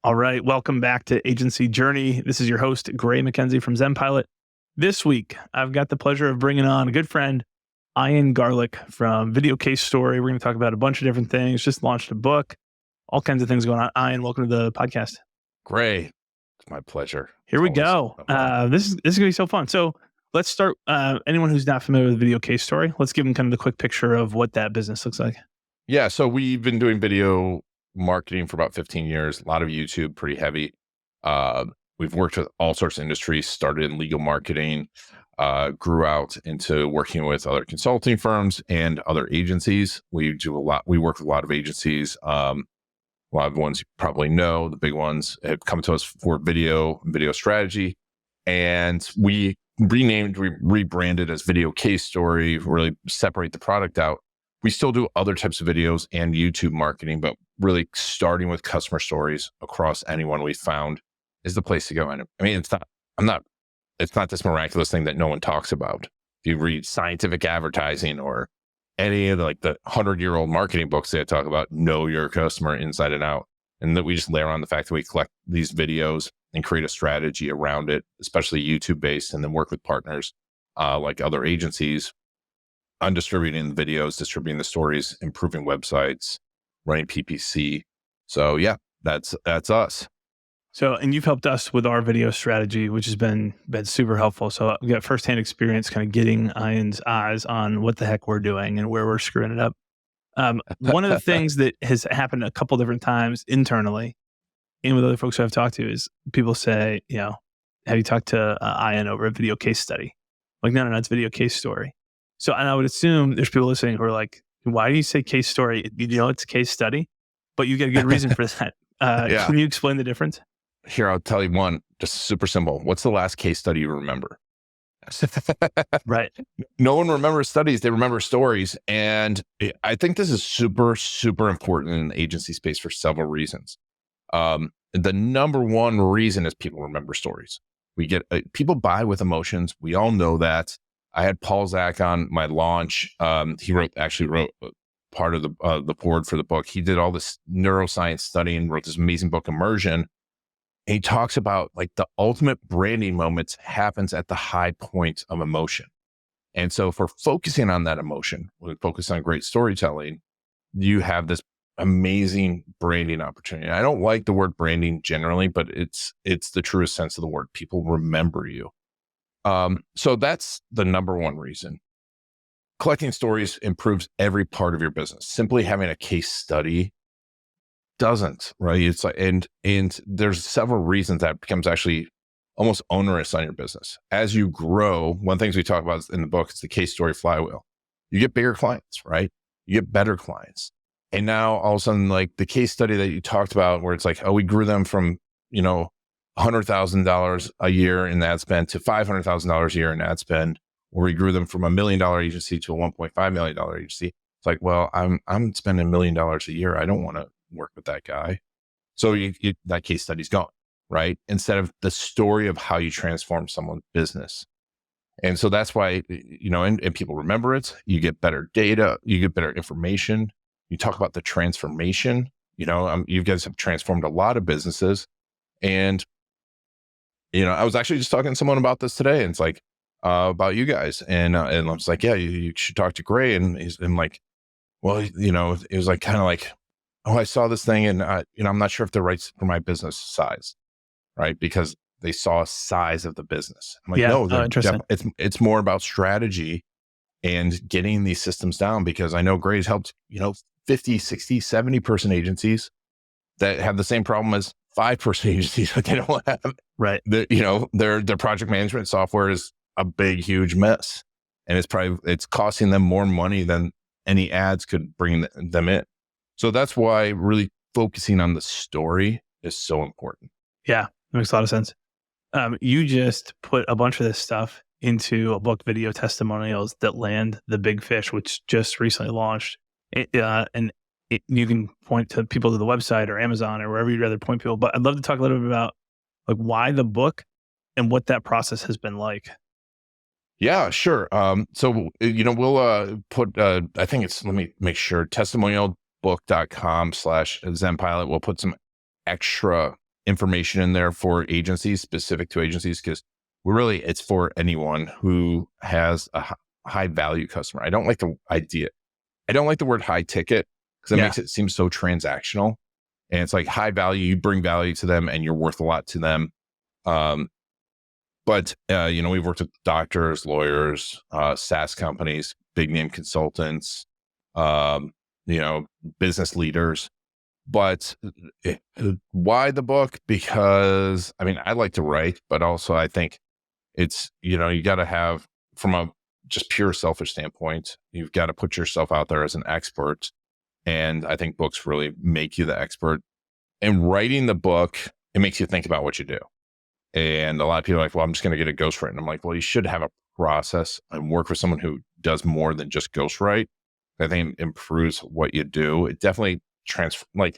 All right. Welcome back to Agency Journey. This is your host, Gray MacKenzie from ZenPilot. This week, I've got the pleasure of bringing on a good friend, Ian Garlick from Video Case Story. We're going to talk about a bunch of different things. Just launched a book, all kinds of things going on. Ian, welcome to the podcast. Great. It's my pleasure. Here we go. This is going to be so fun. So let's start. Anyone who's not familiar with Video Case Story, let's give them kind of the quick picture of what that business looks like. Yeah. So we've been doing video marketing for about 15 years, a lot of YouTube, pretty heavy. We've worked with all sorts of industries, started in legal marketing, grew out into working with other consulting firms and other agencies. We work with a lot of agencies. A lot of ones you probably know, the big ones have come to us for video strategy. And we rebranded as Video Case Story, really separate the product out. We still do other types of videos and YouTube marketing, but really starting with customer stories across anyone we found is the place to go. And I mean, it's not this miraculous thing that no one talks about. If you read scientific advertising or any of the 100-year-old marketing books that talk about know your customer inside and out. And that we just layer on the fact that we collect these videos and create a strategy around it, especially YouTube based, and then work with partners like other agencies on distributing the videos, distributing the stories, improving websites, running PPC. So yeah, that's us. So, and you've helped us with our video strategy, which has been super helpful. So we got firsthand experience kind of getting Ian's eyes on what the heck we're doing and where we're screwing it up. One of the things that has happened a couple different times internally and with other folks who I've talked to is people say, have you talked to Ian over a video case study? Like, no, it's Video Case Story. So, and I would assume there's people listening who are like, why do you say case story? It's a case study, but you get a good reason for that. Yeah. Can you explain the difference? Here, I'll tell you one, just super simple. What's the last case study you remember? Right. No one remembers studies, they remember stories. And I think this is super, super important in the agency space for several reasons. The number one reason is people remember stories. We get people buy with emotions. We all know that. I had Paul Zak on my launch. He wrote part of the board for the book. He did all this neuroscience study and wrote this amazing book, Immersion. And he talks about the ultimate branding moments happens at the high point of emotion. And so if we're focusing on that emotion, we focus on great storytelling, you have this amazing branding opportunity. I don't like the word branding generally, but it's the truest sense of the word. People remember you. So that's the number one reason. Collecting stories improves every part of your business. Simply having a case study doesn't, right? It's like, and there's several reasons that becomes actually almost onerous on your business. As you grow, one of the things we talk about in the book is the case story flywheel. You get bigger clients, right? You get better clients. And now all of a sudden, the case study that you talked about where it's we grew them from, $100,000 a year in ad spend to $500,000 a year in ad spend, or we grew them from $1 million agency to a $1.5 million agency. It's well, I'm spending $1 million a year. I don't want to work with that guy. So that case study's gone, right? Instead of the story of how you transform someone's business. And so that's why, and people remember it. You get better data, you get better information. You talk about the transformation, you guys have transformed a lot of businesses. And, I was actually just talking to someone about this today, and it's about you guys. And I was like, yeah, you should talk to Gray. And I'm like, well, it was oh, I saw this thing and, I'm not sure if they're right for my business size, right? Because they saw size of the business. I'm like, no, interesting. It's more about strategy and getting these systems down, because I know Gray's helped, 50, 60, 70 person agencies that have the same problem as 5-person agencies that they don't have. Right. Their project management software is a big, huge mess. And it's costing them more money than any ads could bring them in. So that's why really focusing on the story is so important. Yeah, that makes a lot of sense. You just put a bunch of this stuff into a book, Video Testimonials That Land the Big Fish, which just recently launched. You can point to people to the website or Amazon or wherever you'd rather point people. But I'd love to talk a little bit about why the book and what that process has been like. Yeah, sure. So, we'll put, I think it's, let me make sure, testimonialbook.com/ZenPilot. We'll put some extra information in there for agencies, specific to agencies, because it's for anyone who has a high value customer. I don't like the idea. I don't like the word high ticket because it makes it seem so transactional. And it's like high value, you bring value to them and you're worth a lot to them. But we've worked with doctors, lawyers, SaaS companies, big name consultants, business leaders. But why the book? Because I like to write, but also I think it's, you got to have, from a just pure selfish standpoint, you've got to put yourself out there as an expert. And I think books really make you the expert. And writing the book, it makes you think about what you do. And a lot of people are like, well, I'm just going to get a ghostwrite. And I'm like, well, you should have a process and work with someone who does more than just ghostwrite. I think it improves what you do. It definitely constantly.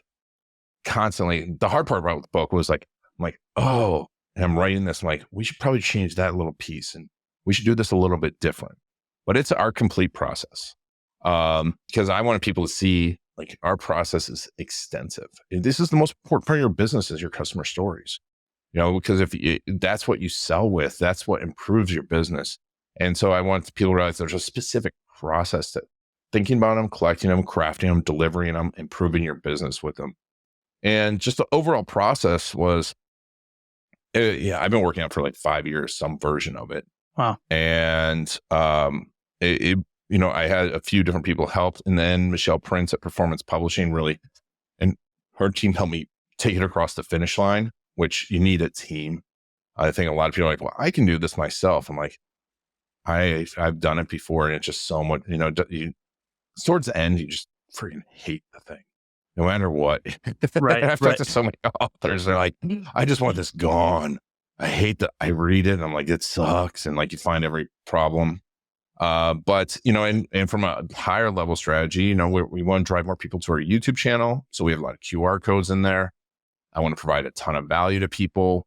The hard part about the book was like, I'm like, oh, and I'm writing this. I'm like, we should probably change that little piece and we should do this a little bit different. But it's our complete process. Because I wanted people to see like our process is extensive. And this is the most important part of your business is your customer stories. Because that's what you sell with, that's what improves your business. And so I want people to realize there's a specific process to thinking about them, collecting them, crafting them, delivering them, improving your business with them. And just the overall process was, I've been working on it for like 5 years, some version of it. Wow. And I had a few different people help, and then Michelle Prince at Performance Publishing and her team helped me take it across the finish line, which you need a team. I think a lot of people are like, well, I can do this myself. I'm like, I've done it before, and it's just so much, towards the end, you just freaking hate the thing, no matter what. Right. I've talked to so many authors, they're like, I just want this gone. I read it, and I'm like, it sucks. And like, you find every problem. But, and from a higher level strategy, we want to drive more people to our YouTube channel. So we have a lot of QR codes in there. I want to provide a ton of value to people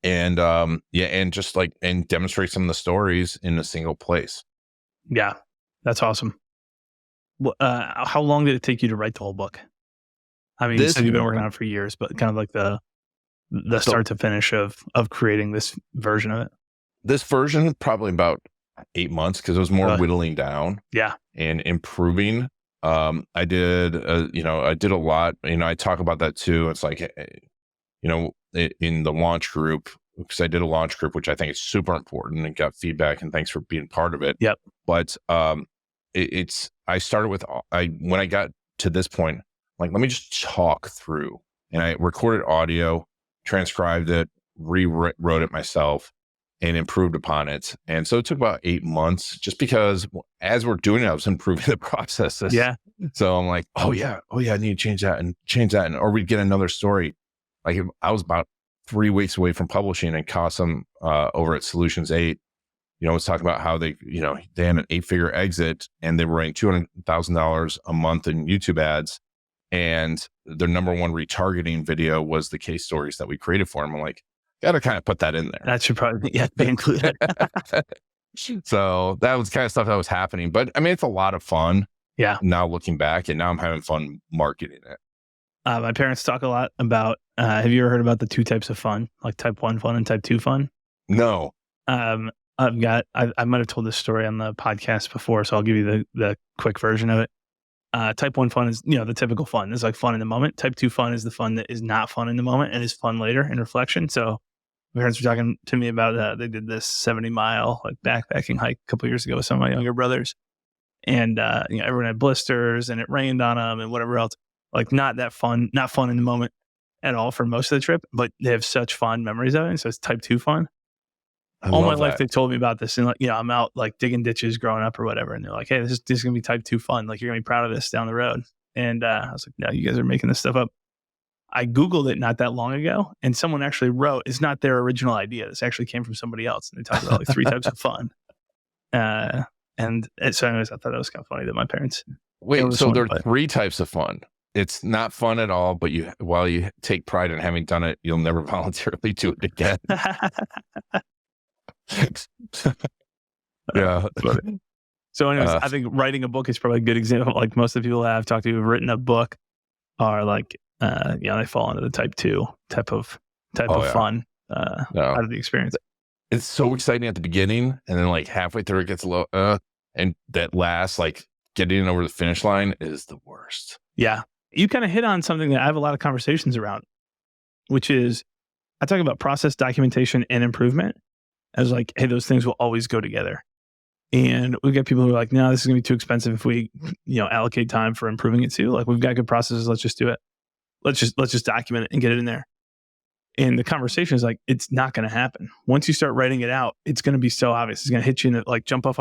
and, and demonstrate some of the stories in a single place. Yeah, that's awesome. Well, how long did it take you to write the whole book? You said you've been working on it for years, but kind of like the start to finish of creating this version of it. This version, probably about 8 months, because it was more whittling down and improving. I did a lot, I talk about that too. It's like, in the launch group, because I did a launch group, which I think is super important, and got feedback, and thanks for being part of it. Yep. But, I started with, when I got to this point, like, let me just talk through, and I recorded audio, transcribed it, rewrote it myself, and improved upon it. And so it took about 8 months, just because as we're doing it, I was improving the processes. Yeah. So I'm like, oh yeah, I need to change that. And, or we'd get another story. Like, I was about 3 weeks away from publishing, and Kasim over at Solutions 8, was talking about how they had an 8-figure exit, and they were writing $200,000 a month in YouTube ads. And their number one retargeting video was the case stories that we created for them. I'm like, got to kind of put that in there. That should probably be included. So that was kind of stuff that was happening. But it's a lot of fun. Yeah. Now looking back, and now I'm having fun marketing it. My parents talk a lot about, have you ever heard about the 2 types of fun, like type 1 fun and type 2 fun? No. I might have told this story on the podcast before, so I'll give you the quick version of it. Type 1 fun is, the typical fun. It's like fun in the moment. Type 2 fun is the fun that is not fun in the moment and is fun later in reflection. So my parents were talking to me about they did this 70-mile like backpacking hike a couple years ago with some of my younger brothers. And, everyone had blisters and it rained on them and whatever else. Like not fun in the moment at all for most of the trip, but they have such fond memories of it. And so it's type 2 fun. All my life, they've told me about this. And I'm out like digging ditches growing up or whatever. And they're like, hey, this is going to be type 2 fun. Like, you're going to be proud of this down the road. And I was like, no, you guys are making this stuff up. I Googled it not that long ago, and someone actually wrote, it's not their original idea. This actually came from somebody else. And they talked about like 3 types of fun. And so anyways, I thought that was kind of funny that my parents. Wait, so there are 3 types of fun. It's not fun at all, but while you take pride in having done it, you'll never voluntarily do it again. Yeah. So anyways, I think writing a book is probably a good example. Like most of the people I've talked to who've written a book are like, they fall into the type 2 type of fun out of the experience. It's so exciting at the beginning, and then like halfway through it gets a little, and that last like getting over the finish line is the worst. Yeah. You kind of hit on something that I have a lot of conversations around, which is I talk about process documentation and improvement as like, hey, those things will always go together. And we get people who are like, no, this is gonna be too expensive if we, allocate time for improving it too. Like we've got good processes, let's just do it. Let's just document it and get it in there. And the conversation is like, it's not going to happen. Once you start writing it out, it's going to be so obvious. It's going to hit you in the, like jump off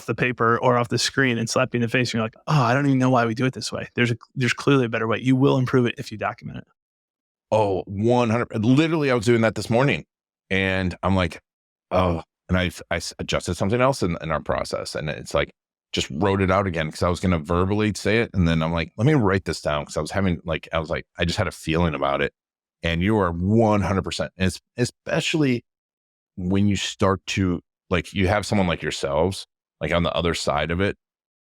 the paper or off the screen and slap you in the face. And you're like, oh, I don't even know why we do it this way. There's clearly a better way. You will improve it if you document it. Oh, 100. Literally, I was doing that this morning, and I'm like, oh, and I adjusted something else in our process, and it's like just wrote it out again because I was going to verbally say it, and then I'm like, let me write this down because I just had a feeling about it. And you are 100%. And especially when you start to, like, you have someone like yourselves, like on the other side of it,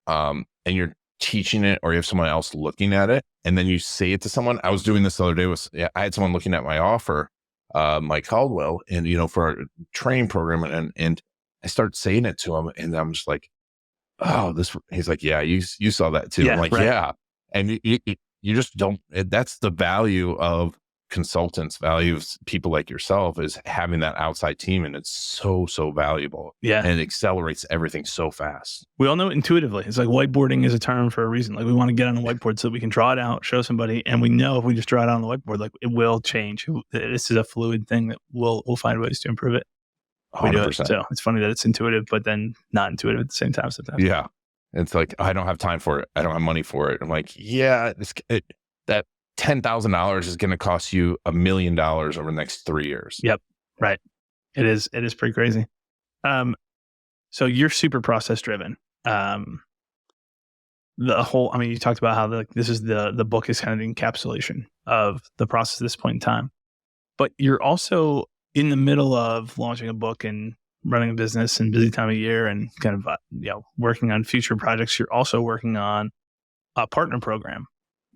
and you're teaching it, or you have someone else looking at it, and then you say it to someone. I was doing this the other day. I had someone looking at my offer, Mike Caldwell, and for our training program, and I start saying it to him, and I'm just like, oh, he's like, yeah, you saw that too. Yeah, I'm like, right. yeah. And you just don't, that's the value of consultants, value of people like yourself, is having that outside team, and it's so valuable. Yeah. And it accelerates everything so fast. We all know it intuitively. It's like whiteboarding is a term for a reason. Like we want to get on a whiteboard so that we can draw it out, show somebody, and we know if we just draw it out on the whiteboard, like it will change. This is a fluid thing that we'll find ways to improve it. 100%. We do it. So it's funny that it's intuitive, but then not intuitive at the same time sometimes. Yeah. It's like, I don't have time for it. I don't have money for it. I'm like, yeah, that $10,000 is going to cost you $1 million over the next 3 years. Yep. Right. It is pretty crazy. So you're super process driven. You talked about how this is the book is kind of the encapsulation of the process at this point in time, but you're also in the middle of launching a book and running a business and busy time of year and kind of, working on future projects. You're also working on a partner program.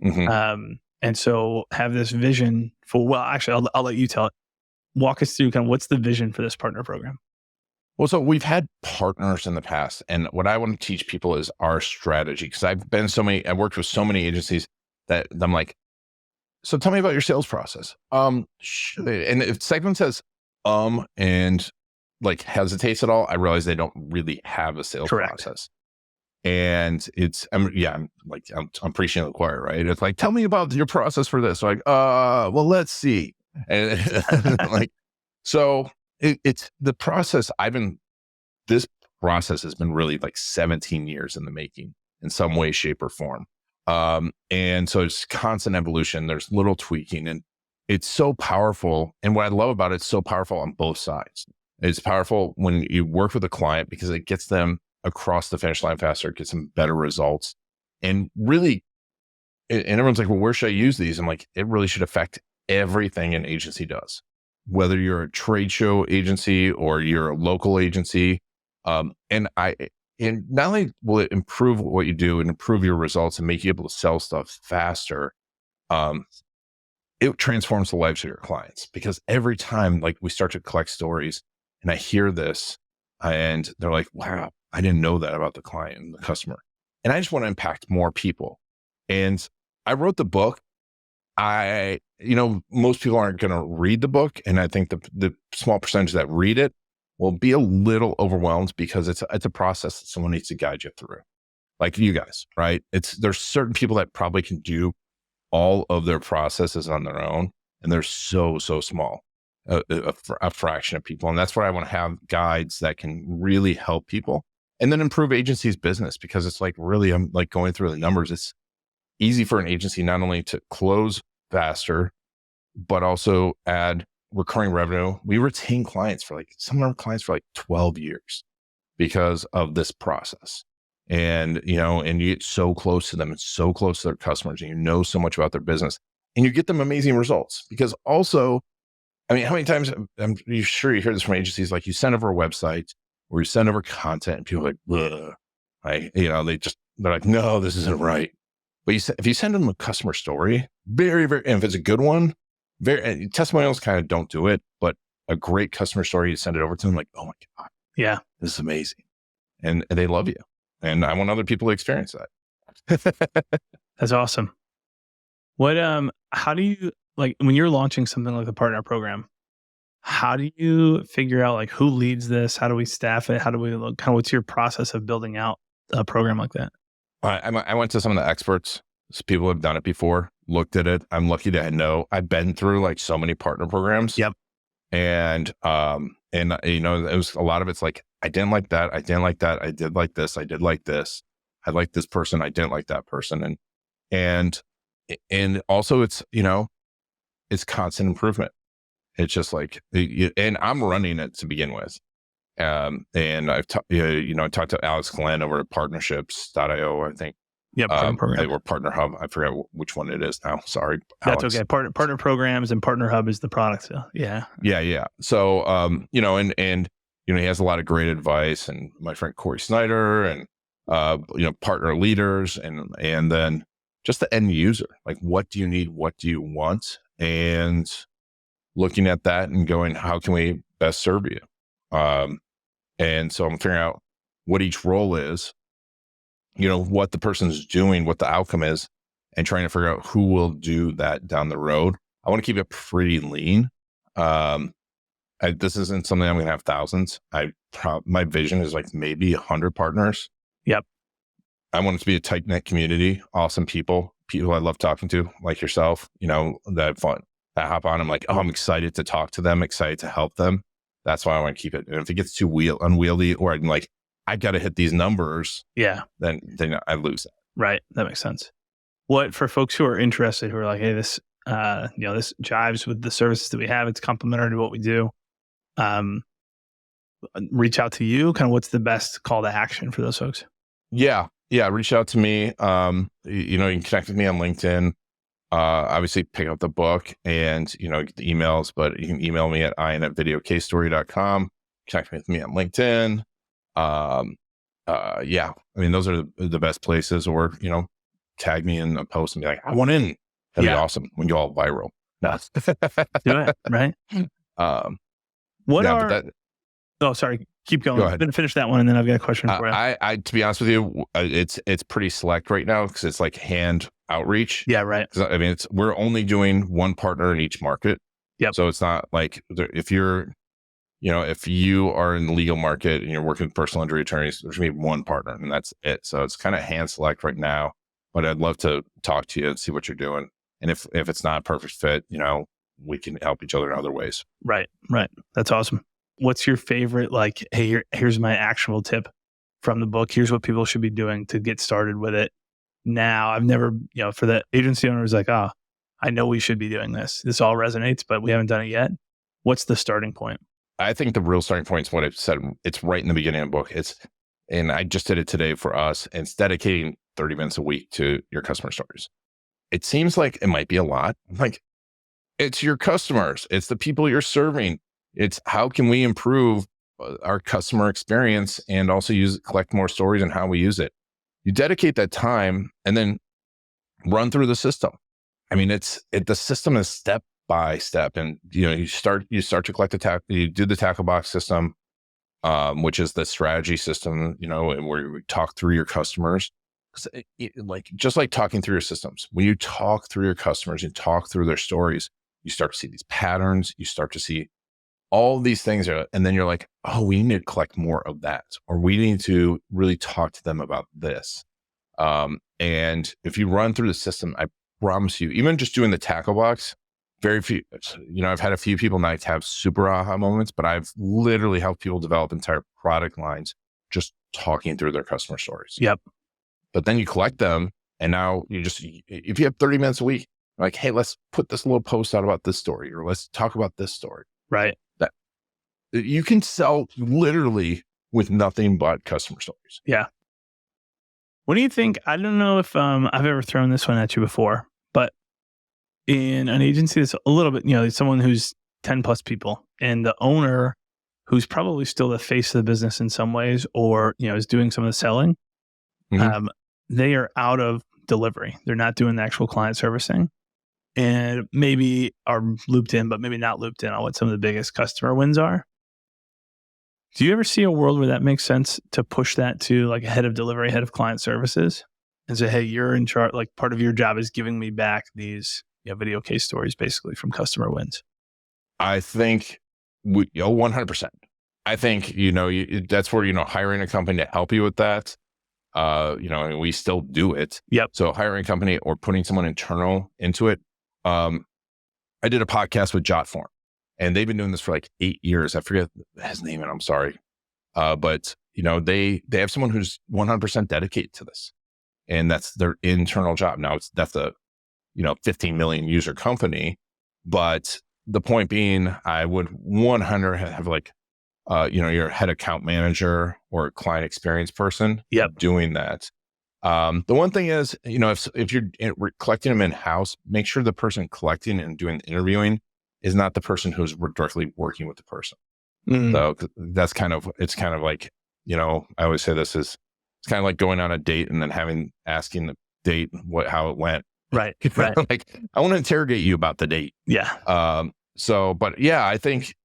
Mm-hmm. And so have this vision for, well, actually, I'll let you tell it. Walk us through kind of what's the vision for this partner program? Well, so we've had partners in the past, and what I want to teach people is our strategy. Because I've worked with so many agencies that I'm like, so tell me about your sales process. And if someone says, and like hesitates at all, I realize they don't really have a sales process. And I'm preaching to the choir, right? It's like, tell me about your process for this. So like, well, let's see. And like, so it's the process. This process has been really like 17 years in the making in some way, shape, or form. And so it's constant evolution. There's little tweaking, and it's so powerful. And what I love about it's so powerful on both sides. It's powerful when you work with a client because it gets them across the finish line faster, get some better results. And really, and everyone's like, well, where should I use these? I'm like, it really should affect everything an agency does, whether you're a trade show agency or you're a local agency. And not only will it improve what you do and improve your results and make you able to sell stuff faster, it transforms the lives of your clients, because every time like we start to collect stories and I hear this and they're like, wow, I didn't know that about the client and the customer. And I just want to impact more people. And I wrote the book. Most people aren't going to read the book. And I think the small percentage that read it will be a little overwhelmed because it's a process that someone needs to guide you through. Like you guys, right? There's certain people that probably can do all of their processes on their own. And they're so small. A fraction of people. And that's where I want to have guides that can really help people and then improve agencies' business, because it's like, really, I'm like going through the numbers. It's easy for an agency not only to close faster, but also add recurring revenue. We retain clients for some of our clients for 12 years because of this process. And, and you get so close to them and so close to their customers, and you know so much about their business, and you get them amazing results. Because also, how many times, I'm sure you hear this from agencies, like you send over a website or you send over content and people are like, ugh. They're like, no, this isn't right. But if you send them a customer story, and if it's a good one, testimonials kind of don't do it, but a great customer story, you send it over to them like, oh my God, Yeah. this is amazing. And they love you. And I want other people to experience that. That's awesome. How do you, like, when you're launching something like the partner program, how do you figure out like who leads this? How do we staff it? How do we look, kind of what's your process of building out a program like that? I went to some of the experts. People who have done it before, looked at it. I'm lucky to know I've been through like so many partner programs. Yep. And it was a lot of it's like, I didn't like that. I didn't like that. I did like this. I did like this. I like this person. I didn't like that person. And also it's, it's constant improvement. It's just like, and I'm running it to begin with. And I've talked to Alex Glenn over at partnerships.io, I think. Yeah, partner program. Or Partner Hub. I forget which one it is now. Sorry, Alex. That's Alex. okay. Partner programs and Partner Hub is the product. So yeah. So, and he has a lot of great advice, and my friend Corey Snyder, and partner leaders, and then just the end user. Like, what do you need? What do you want? And looking at that and going, how can we best serve you? And so I'm figuring out what each role is, what the person's doing, what the outcome is, and trying to figure out who will do that down the road. I want to keep it pretty lean. This isn't something I'm going to have thousands. My vision is like maybe 100 partners. Yep. I want it to be a tight knit community, awesome people I love talking to, like yourself, that have fun. I hop on. I'm like, oh, I'm excited to talk to them, excited to help them. That's why I want to keep it. And if it gets too unwieldy, or I'm like, I got to hit these numbers. Yeah. Then I lose that. Right. That makes sense. What for folks who are interested, who are like, hey, this, this jives with the services that we have. It's complementary to what we do. Reach out to you. Kind of what's the best call to action for those folks? Yeah. Reach out to me. You can connect with me on LinkedIn. Obviously pick up the book and, get the emails, but you can email me at ian@videocasestory.com. Connect with me on LinkedIn. Those are the best places, or, tag me in a post and be like, I want in. That'd be awesome when you all viral. No. Do it. Right. Sorry. Keep going. Go ahead. Finish that one, and then I've got a question for you. I to be honest with you, it's pretty select right now because it's like hand outreach. Yeah, right. We're only doing one partner in each market. Yep. So it's not like if you are in the legal market and you're working with personal injury attorneys, there's gonna be one partner and that's it. So it's kind of hand select right now. But I'd love to talk to you and see what you're doing. And if it's not a perfect fit, we can help each other in other ways. Right. That's awesome. What's your favorite, like, hey, here's my actual tip from the book. Here's what people should be doing to get started with it. Now, I've never, for the agency owners, like, I know we should be doing this. This all resonates, but we haven't done it yet. What's the starting point? I think the real starting point is what I've said. It's right in the beginning of the book. And I just did it today for us. It's dedicating 30 minutes a week to your customer stories. It seems like it might be a lot. Like, it's your customers. It's the people you're serving. It's how can we improve our customer experience and also collect more stories and how we use it. You dedicate that time and then run through the system. The system is step by step, and you start to collect you do the tackle box system, which is the strategy system, where we talk through your customers. Just like talking through your systems, when you talk through your customers and talk through their stories, you start to see these patterns. You start to see all these things, and then you're like, oh, we need to collect more of that, or we need to really talk to them about this. And if you run through the system, I promise you, even just doing the tackle box, very few, I've had a few people now have super aha moments, but I've literally helped people develop entire product lines just talking through their customer stories. Yep. But then you collect them, and now if you have 30 minutes a week, like, hey, let's put this little post out about this story, or let's talk about this story. Right. That you can sell literally with nothing but customer stories. Yeah. What do you think? I don't know if I've ever thrown this one at you before, but in an agency that's a little bit, someone who's 10 plus people, and the owner who's probably still the face of the business in some ways, or, is doing some of the selling, Mm-hmm. They are out of delivery. They're not doing the actual client servicing, and maybe are looped in, but maybe not looped in on what some of the biggest customer wins are. Do you ever see a world where that makes sense to push that to like a head of delivery, head of client services, and say, hey, you're in charge, like part of your job is giving me back these video case stories basically from customer wins? I think 100%. I think, that's where, hiring a company to help you with that. And we still do it. Yep. So hiring a company or putting someone internal into it. I did a podcast with Jotform, and they've been doing this for like 8 years. I forget his name, and I'm sorry. But they have someone who's 100% dedicated to this, and that's their internal job. Now that's a 15 million user company, but the point being, I would 100 have like your head account manager or client experience person doing that. The one thing is, if you're collecting them in house, make sure the person collecting and doing the interviewing is not the person who's directly working with the person. So it's kind of like, I always say this is, it's kind of like going on a date and then asking the date how it went. Right. Like, I want to interrogate you about the date. Yeah. But yeah, I think,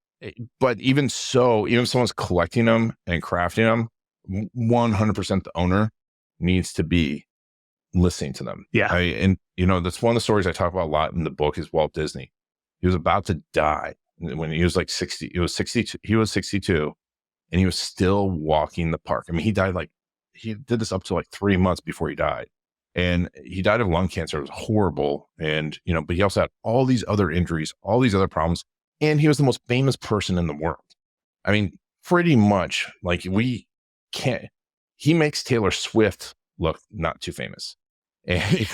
but even so, even if someone's collecting them and crafting them, 100% the owner needs to be listening to them. Yeah. And that's one of the stories I talk about a lot in the book is Walt Disney. He was about to die when he was like 60. He was 62 and he was still walking the park. I mean, he did this up to like 3 months before he died. And he died of lung cancer. It was horrible. And, but he also had all these other injuries, all these other problems. And he was the most famous person in the world. I mean, pretty much like he makes Taylor Swift look not too famous. And,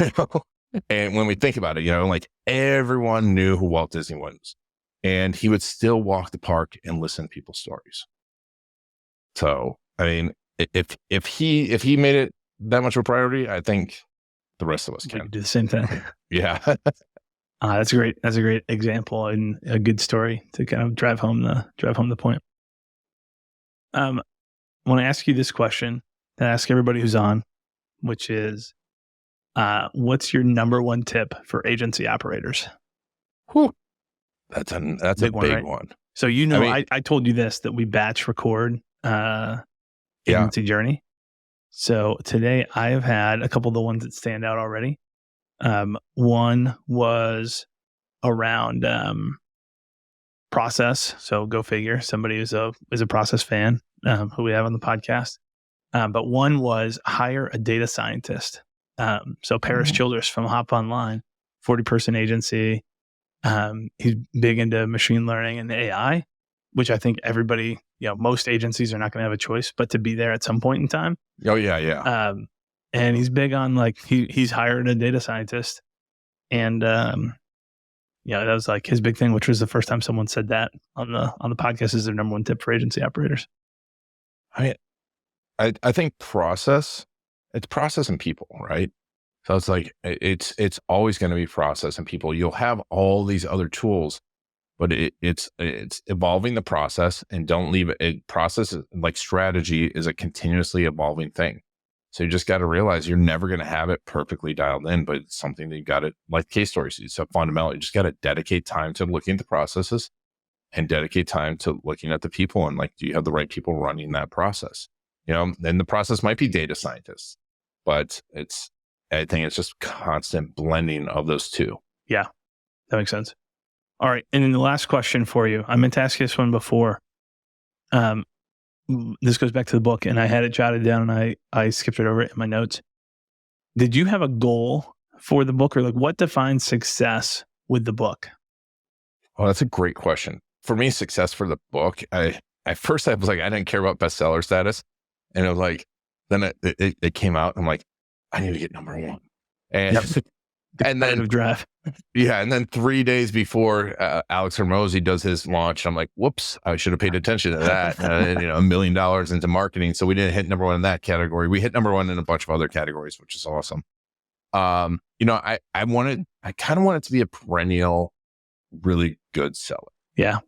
and when we think about it, like everyone knew who Walt Disney was, and he would still walk the park and listen to people's stories. So, I mean, if he made it that much of a priority, I think the rest of us can do the same thing. Yeah. That's great. That's a great example and a good story to kind of drive home the point. I want to ask you this question that I ask everybody who's on, which is, what's your number one tip for agency operators? Whew. That's a big one. So, I told you that we batch record agency journey. So today I have had a couple of the ones that stand out already. One was around process. So go figure. Somebody is a process fan who we have on the podcast. But one was hire a data scientist. So Paris Childress from Hop Online, 40-person agency. He's big into machine learning and AI, which I think everybody, most agencies are not going to have a choice but to be there at some point in time. Oh yeah. And he's big on like he's hired a data scientist, and that was like his big thing, which was the first time someone said that on the podcast is their number one tip for agency operators. I think it's process and people, right? So it's like it's always going to be process and people. You'll have all these other tools, but it's evolving the process, and don't leave it. Process, like strategy, is a continuously evolving thing. So you just got to realize you're never going to have it perfectly dialed in, but it's something that you got to, like case stories. So fundamentally, you just got to dedicate time to looking at the processes and dedicate time to looking at the people. And like, do you have the right people running that process? And the process might be data scientists, but I think it's just constant blending of those two. Yeah, that makes sense. All right. And then the last question for you, I meant to ask you this one before. This goes back to the book, and I had it jotted down and I skipped it over it in my notes. Did you have a goal for the book, or like what defines success with the book? Oh, that's a great question. For me, success for the book, I was like, I didn't care about bestseller status. And it was like, then it came out. And I'm like, I need to get number one. And, and then drive. Yeah. And then 3 days before Alex Hormozy does his launch, I'm like, whoops, I should have paid attention to that. $1 million into marketing. So we didn't hit number one in that category. We hit number one in a bunch of other categories, which is awesome. I kind of want it to be a perennial, really good seller. Yeah.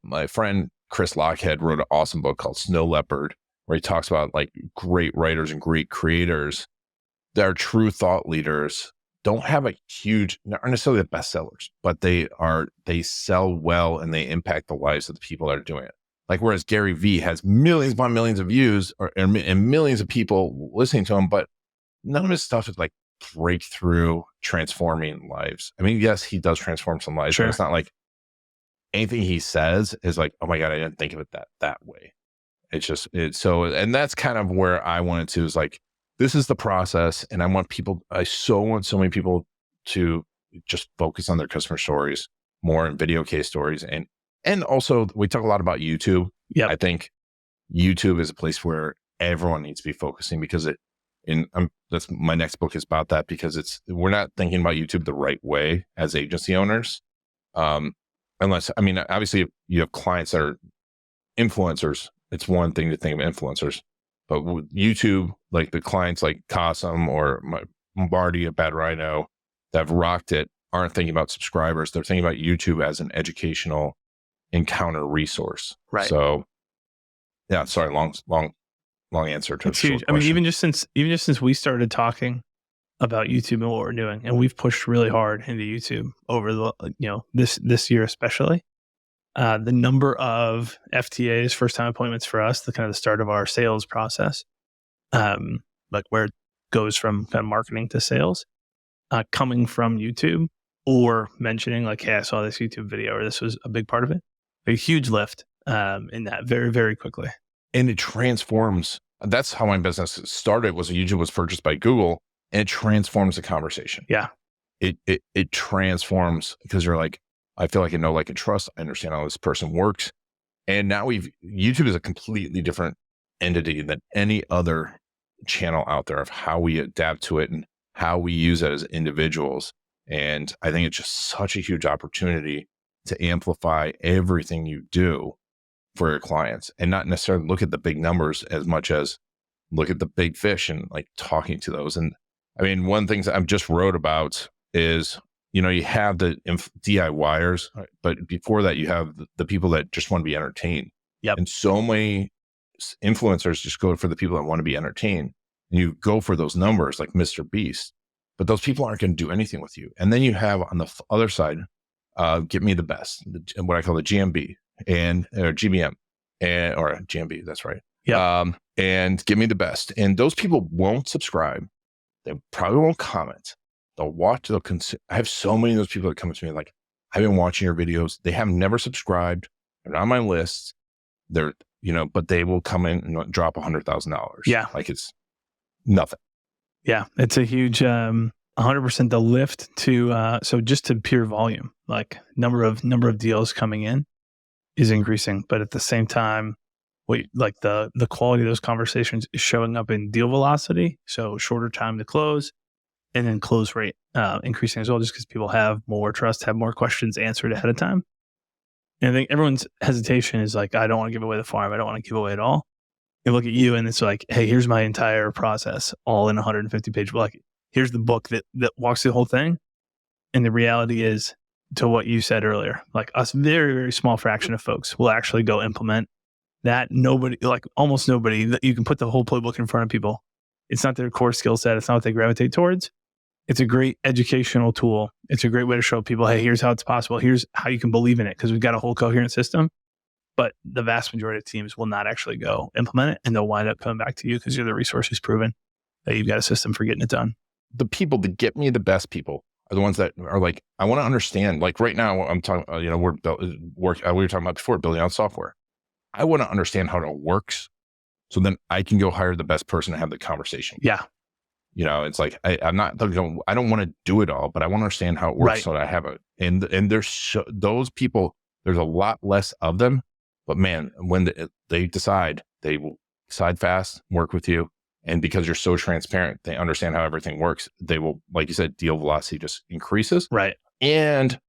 My friend Chris Lockhead wrote an awesome book called Snow Leopard, where he talks about like great writers and great creators that are true thought leaders don't have a huge, not necessarily the best sellers, but they sell well and they impact the lives of the people that are doing it. Like, whereas Gary Vee has millions upon millions of views and millions of people listening to him, but none of his stuff is like breakthrough transforming lives. I mean, yes, he does transform some lives, but it's not like anything he says is like, oh my God, I didn't think of it that way. And that's kind of where I wanted to, is like, this is the process. And I so want so many people to just focus on their customer stories more and video case stories. And also we talk a lot about YouTube. Yeah. I think YouTube is a place where everyone needs to be focusing, because that's my next book is about that, because we're not thinking about YouTube the right way as agency owners. Unless, I mean, obviously if you have clients that are influencers, it's one thing to think of influencers, but with YouTube, like the clients like Cosm or Lombardi at Bad Rhino that have rocked it aren't thinking about subscribers. They're thinking about YouTube as an educational encounter resource. Right. So yeah, sorry, long answer to it's huge. I mean, even just since we started talking about YouTube and what we're doing, and we've pushed really hard into YouTube over the, this year, especially, the number of FTAs, first time appointments for us, the kind of the start of our sales process, like where it goes from kind of marketing to sales, coming from YouTube, or mentioning like, hey, I saw this YouTube video, or this was a big part of it. A huge lift in that very, very quickly. And it transforms. That's how my business started. YouTube was purchased by Google, and it transforms the conversation. Yeah. It transforms, because you're like, I feel like I know, like, and trust. I understand how this person works. And now YouTube is a completely different entity than any other channel out there, of how we adapt to it and how we use it as individuals. And I think it's just such a huge opportunity to amplify everything you do for your clients, and not necessarily look at the big numbers as much as look at the big fish and like talking to those. And I mean, one of the things I've just wrote about is, you have the DIYers, but before that, you have the people that just want to be entertained. Yep. And so many influencers just go for the people that want to be entertained. And you go for those numbers like Mr. Beast, but those people aren't going to do anything with you. And then you have on the other side, get me the best, what I call the GMB or GBM or GMB. That's right. Yeah. And give me the best. And those people won't subscribe. They probably won't comment. They'll watch, they'll consume. I have so many of those people that come to me like, I've been watching your videos. They have never subscribed. They're on my list. They're, but they will come in and drop $100,000. Yeah. Like it's nothing. Yeah. It's a huge, 100% the lift to, so just to pure volume, like number of deals coming in is increasing, but at the same time, the quality of those conversations is showing up in deal velocity. So shorter time to close, and then close rate increasing as well, just because people have more trust, have more questions answered ahead of time. And I think everyone's hesitation is like, I don't want to give away the farm. I don't want to give away it all. You look at you and it's like, hey, here's my entire process all in 150 page. Like, here's the book that walks through the whole thing. And the reality is, to what you said earlier, like us, very, very small fraction of folks will actually go implement that. Nobody, like almost nobody, that you can put the whole playbook in front of people. It's not their core skill set. It's not what they gravitate towards. It's a great educational tool. It's a great way to show people, hey, here's how it's possible. Here's how you can believe in it, because we've got a whole coherent system. But the vast majority of teams will not actually go implement it, and they'll wind up coming back to you because you're the resource who's proven that you've got a system for getting it done. The people that get me the best people are the ones that are like, I want to understand. Like right now, I'm talking, we were talking about before, building out software. I want to understand how it works, so then I can go hire the best person to have the conversation. Yeah. It's like, I don't want to do it all, but I want to understand how it works, so that I have it. And there's those people, there's a lot less of them, but man, when they decide, they will decide fast, work with you. And because you're so transparent, they understand how everything works. They will, like you said, deal velocity just increases. Right. And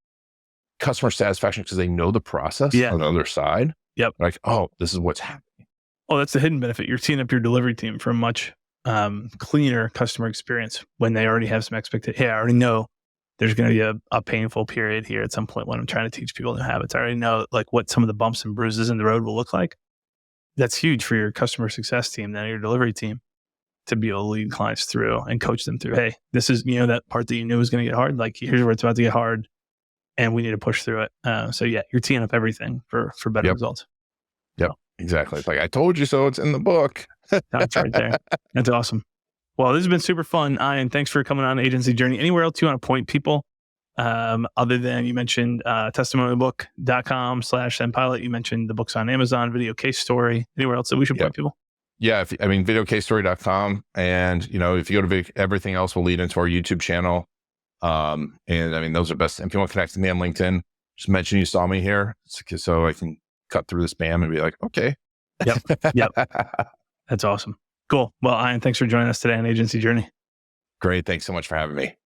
customer satisfaction, because they know the process on the other side. Yep. Like, oh, this is what's happening. Oh, that's the hidden benefit. You're teeing up your delivery team for a much cleaner customer experience when they already have some expectation. Hey, I already know there's going to be a painful period here at some point when I'm trying to teach people new habits. I already know like what some of the bumps and bruises in the road will look like. That's huge for your customer success team, then your delivery team, to be able to lead clients through and coach them through, hey, this is, that part that you knew was going to get hard. Like, here's where it's about to get hard and we need to push through it. So yeah, you're teeing up everything for better results. Yep. Exactly. It's like, I told you so. It's in the book. That's right there. That's awesome. Well, this has been super fun. Ian, thanks for coming on Agency Journey. Anywhere else you want to point people? Other than you mentioned testimonialbook.com/SendPilot. You mentioned the books on Amazon, Video Case Story. Anywhere else that we should point people? Yeah. videocasestory.com. And, if you go to everything else will lead into our YouTube channel. And those are best. If you want to connect to me on LinkedIn, just mention you saw me here so I can cut through the spam and be like, okay. Yep. That's awesome. Cool. Well, Ian, thanks for joining us today on Agency Journey. Great. Thanks so much for having me.